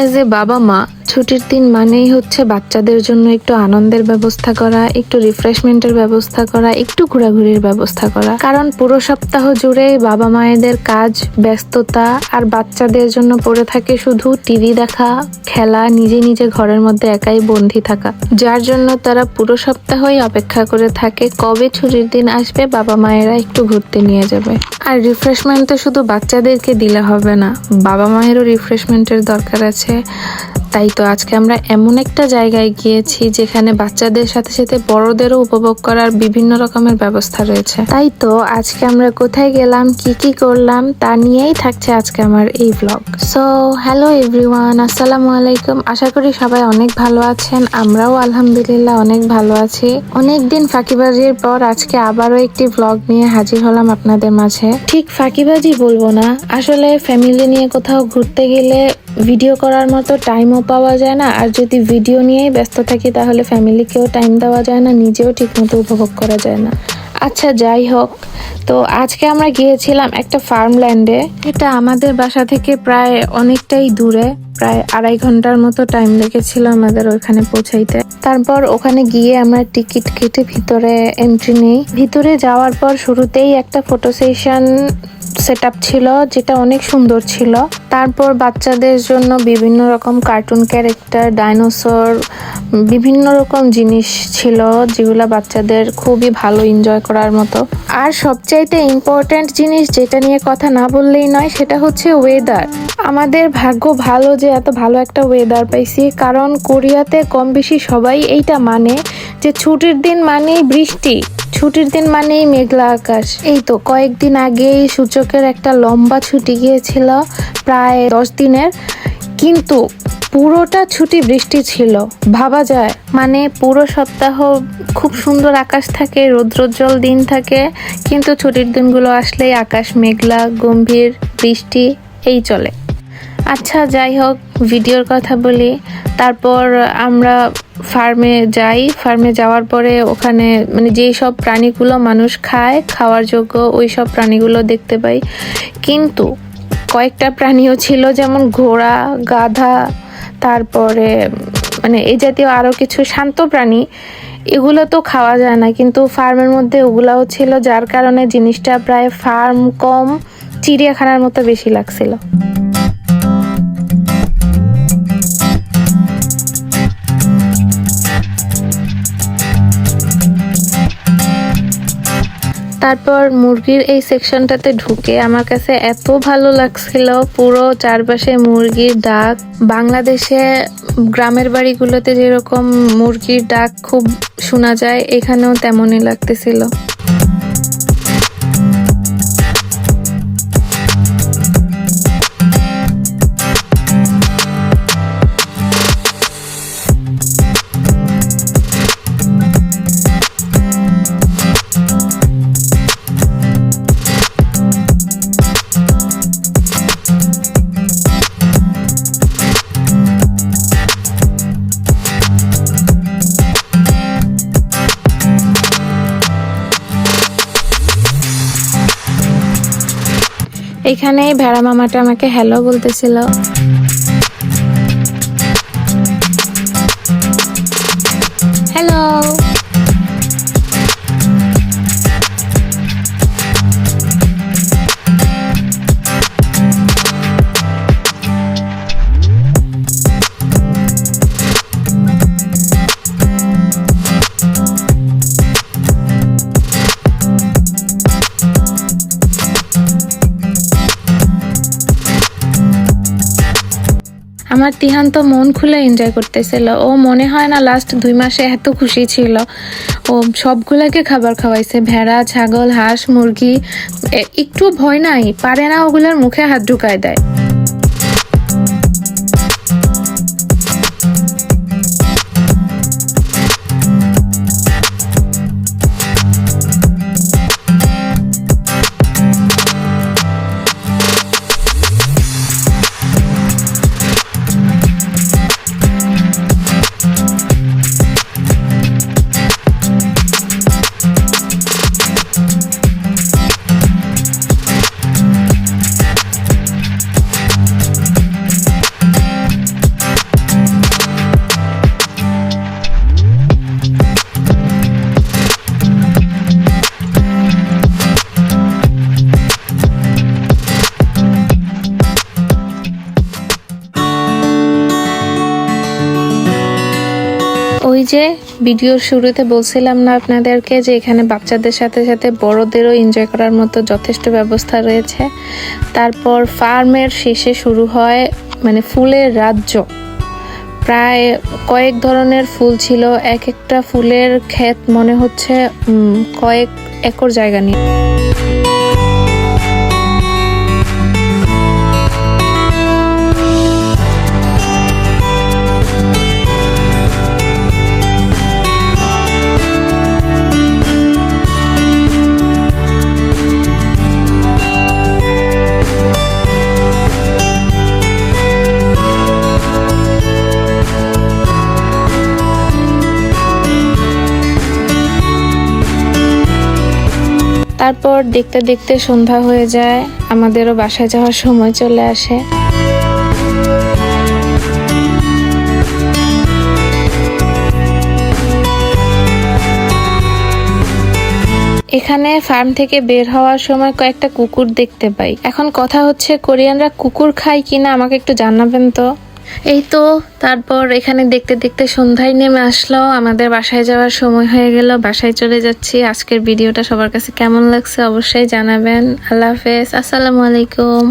As a বাবা মা ছুটির দিন মানেই হচ্ছে বাচ্চাদের জন্য একটু আনন্দের ব্যবস্থা করা, একটু রিফ্রেশমেন্টের ব্যবস্থা করা, একটু ঘোরাঘুরির ব্যবস্থা করা। কারণ পুরো সপ্তাহ জুড়ে বাবা মায়েদের কাজ, ব্যস্ততা আর বাচ্চাদের জন্য পড়ে থাকে শুধু টিভি দেখা, খেলা, নিজে নিজে ঘরের মধ্যে একাই বন্দি থাকা। যার জন্য তারা পুরো সপ্তাহই অপেক্ষা করে থাকে কবে ছুটির দিন আসবে, বাবা মায়েরা একটু ঘুরতে নিয়ে যাবে। আর রিফ্রেশমেন্ট তো শুধু বাচ্চাদেরকে দিলে হবে না, বাবা মায়েরও রিফ্রেশমেন্টের দরকার আছে। তাই তো আজকে আমরা এমন একটা জায়গায় গিয়েছি যেখানে বাচ্চাদের সাথে সাথে বড়দেরও উপভোগ করার বিভিন্ন রকমের ব্যবস্থা রয়েছে। তাই তো আজকে আমরা কোথায় গেলাম, কি কি করলাম তা নিয়েই থাকছে আজকে আমার এই ব্লগ। সো হ্যালো এভরিওয়ান, আসসালামু আলাইকুম। আশা করি সবাই অনেক ভালো আছেন, আমরাও আলহামদুলিল্লাহ অনেক ভালো আছি। অনেকদিন ফাঁকিবাজির পর আজকে আবারও একটি ব্লগ নিয়ে হাজির হলাম আপনাদের মাঝে। ঠিক ফাঁকিবাজি বলবো না, আসলে ফ্যামিলি নিয়ে কোথাও ঘুরতে গেলে ভিডিও করার মতো টাইমও পাওয়া যায় না, আর যদি ভিডিও নিয়েই ব্যস্ত থাকি তাহলে ফ্যামিলিকেও টাইম দেওয়া যায় না, নিজেও ঠিকমতো উপভোগ করা যায় না। আচ্ছা যাই হোক, তো আজকে আমরা গিয়েছিলাম একটা ফার্মল্যান্ডে। এটা আমাদের বাসা থেকে প্রায় অনেকটাই দূরে, প্রায় 2.5 ঘন্টার মতো টাইম লেগেছিল আমাদের ওখানে পৌঁছাইতে। তারপর ওখানে গিয়ে আমরা টিকিট কেটে ভিতরে এন্ট্রি নেই। ভিতরে যাওয়ার পর শুরুতেই একটা ফটো সেশন সেটআপ ছিল যেটা অনেক সুন্দর ছিল। তারপর বাচ্চাদের জন্য বিভিন্ন রকম কার্টুন ক্যারেক্টার, ডাইনোসর, বিভিন্ন রকম জিনিস ছিল যেগুলা বাচ্চাদের খুবই ভালো এনজয় করার মতো। আর সবচাইতে ইম্পর্টেন্ট জিনিস যেটা নিয়ে কথা না বললেই নয়, সেটা হচ্ছে ওয়েদার। আমাদের ভাগ্য ভালো যে এত ভালো একটা ওয়েদার পাইছি, কারণ কোরিয়াতে কম বেশি সবাই এইটা মানে যে ছুটির দিন মানেই বৃষ্টি, ছুটির দিন মানেই মেঘলা আকাশ। এই তো কয়েকদিন আগেই সূচকের একটা লম্বা ছুটি গিয়েছিল, প্রায় 10 দিনের, কিন্তু পুরোটা ছুটি বৃষ্টি ছিল। ভাবা যায়, মানে পুরো সপ্তাহ খুব সুন্দর আকাশ থাকে, রৌদ্রোজ্জ্বল দিন থাকে, কিন্তু ছুটির দিনগুলো আসলেই আকাশ মেঘলা, গম্ভীর, বৃষ্টি এই চলে। আচ্ছা যাই হোক, ভিডিওর কথা বলি। তারপর আমরা ফার্মে যাই। ফার্মে যাওয়ার পরে ওখানে মানে যেই সব প্রাণীগুলো মানুষ খায়, খাওয়ার যোগ্য ওই সব প্রাণীগুলো দেখতে পাই। কিন্তু কয়েকটা প্রাণীও ছিল, যেমন ঘোড়া, গাধা, তারপরে মানে এই জাতীয় আরও কিছু শান্ত প্রাণী। এগুলো তো খাওয়া যায় না, কিন্তু ফার্মের মধ্যে ওগুলাও ছিল, যার কারণে জিনিসটা প্রায় ফার্ম কম চিড়িয়াখানার মতো বেশি লাগছিল। তারপর মুরগির এই সেকশনটাতে ঢুকে আমার কাছে এত ভালো লাগছিল, পুরো চারপাশে মুরগির ডাক। বাংলাদেশে গ্রামের বাড়িগুলোতে যেরকম মুরগির ডাক খুব শোনা যায়, এখানেও তেমনই লাগতেছিল। এখানে ভেড়া মামাটা আমাকে হ্যালো বলতেছিল। হ্যালো। আমার তিহান তো মন খুলে এনজয় করতেছিল। ও মনে হয় না লাস্ট 2 মাসে এত খুশি ছিল। ও সবগুলাকে খাবার খাওয়াইছে, ভেড়া, ছাগল, হাঁস, মুরগি। একটু ভয় নাই, পারে না ওগুলার মুখে হাত ঢুকায় দেয়। যে ভিডিওর শুরুতে বলছিলাম না আপনাদেরকে যে এখানে বাচ্চাদের সাথে সাথে বড়দেরও এনজয় করার মতো যথেষ্ট ব্যবস্থা রয়েছে। তারপর ফার্মের শেষে শুরু হয় মানে ফুলের রাজ্য। প্রায় কয়েক ধরনের ফুল ছিল, এক একটা ফুলের ক্ষেত মনে হচ্ছে কয়েক একর জায়গা নিয়ে। তারপর দেখতে দেখতে সন্ধ্যা হয়ে যায়, আমাদেরও বাসায় যাওয়ার সময় চলে আসে। এখানে ফার্ম থেকে বের হওয়ার সময় কয়েকটা কুকুর দেখতে পাই। এখন কথা হচ্ছে কোরিয়ানরা কুকুর খায় কিনা আমাকে একটু জানাবেন তো। এই তো তারপর এখানে দেখতে দেখতে সন্ধ্যায় নেমে আসলো, আমাদের বাসায় যাওয়ার সময় হয়ে গেল, বাসায় চলে যাচ্ছি। আজকের ভিডিওটা সবার কাছে কেমন লাগছে অবশ্যই জানাবেন। আল্লাহ হাফেজ, আসসালামু আলাইকুম।